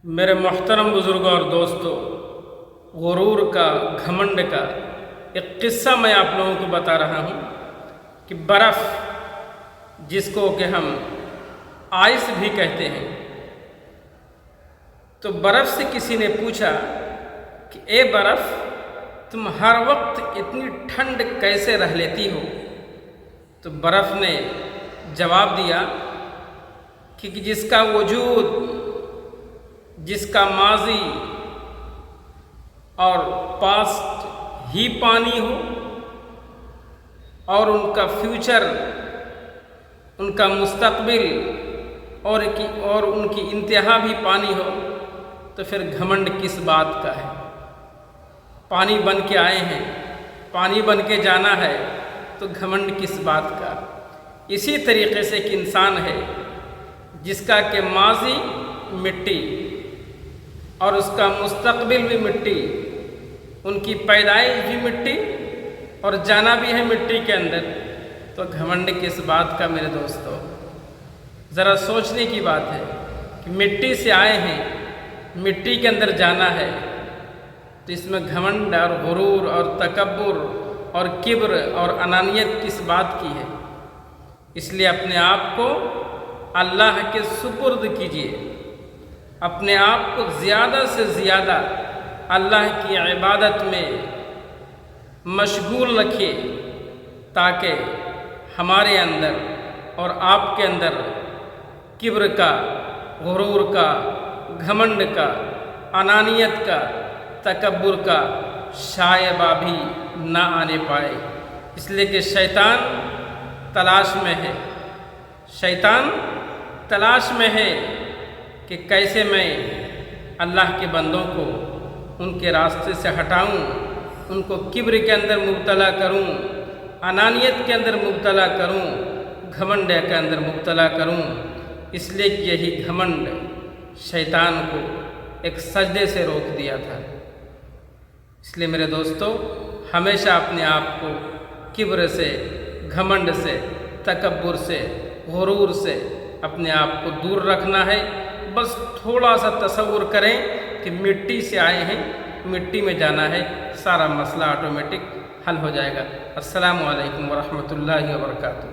میرے محترم بزرگوں اور دوستوں، غرور کا، گھمنڈ کا ایک قصہ میں آپ لوگوں کو بتا رہا ہوں کہ برف جس کو کہ ہم آئس بھی کہتے ہیں، تو برف سے کسی نے پوچھا کہ اے برف، تم ہر وقت اتنی ٹھنڈ کیسے رہ لیتی ہو؟ تو برف نے جواب دیا کہ جس کا وجود، جس کا ماضی اور پاسٹ ہی پانی ہو اور ان کا فیوچر، ان کا مستقبل اور ان کی انتہا بھی پانی ہو، تو پھر گھمنڈ کس بات کا ہے؟ پانی بن کے آئے ہیں، پانی بن کے جانا ہے، تو گھمنڈ کس بات کا؟ اسی طریقے سے ایک انسان ہے جس کا کہ ماضی مٹی اور اس کا مستقبل بھی مٹی، ان کی پیدائش بھی مٹی اور جانا بھی ہے مٹی کے اندر، تو گھمنڈ کس بات کا میرے دوستو؟ ذرا سوچنے کی بات ہے کہ مٹی سے آئے ہیں، مٹی کے اندر جانا ہے، تو اس میں گھمنڈ اور غرور اور تکبر اور کبر اور انانیت کس بات کی ہے؟ اس لیے اپنے آپ کو اللہ کے سپرد کیجیے، اپنے آپ کو زیادہ سے زیادہ اللہ کی عبادت میں مشغول رکھیے، تاکہ ہمارے اندر اور آپ کے اندر کبر کا، غرور کا، گھمنڈ کا، انانیت کا، تکبر کا شائبہ بھی نہ آنے پائے۔ اس لیے کہ شیطان تلاش میں ہے، شیطان تلاش میں ہے کہ کیسے میں اللہ کے بندوں کو ان کے راستے سے ہٹاؤں، ان کو کبر کے اندر مبتلا کروں، انانیت کے اندر مبتلا کروں، گھمنڈ کے اندر مبتلا کروں۔ اس لیے کہ یہی گھمنڈ شیطان کو ایک سجدے سے روک دیا تھا۔ اس لیے میرے دوستو، ہمیشہ اپنے آپ کو کبر سے، گھمنڈ سے، تکبر سے، غرور سے اپنے آپ کو دور رکھنا ہے۔ بس تھوڑا سا تصور کریں کہ مٹی سے آئے ہیں، مٹی میں جانا ہے، سارا مسئلہ آٹومیٹک حل ہو جائے گا۔ السلام علیکم ورحمۃ اللہ وبرکاتہ۔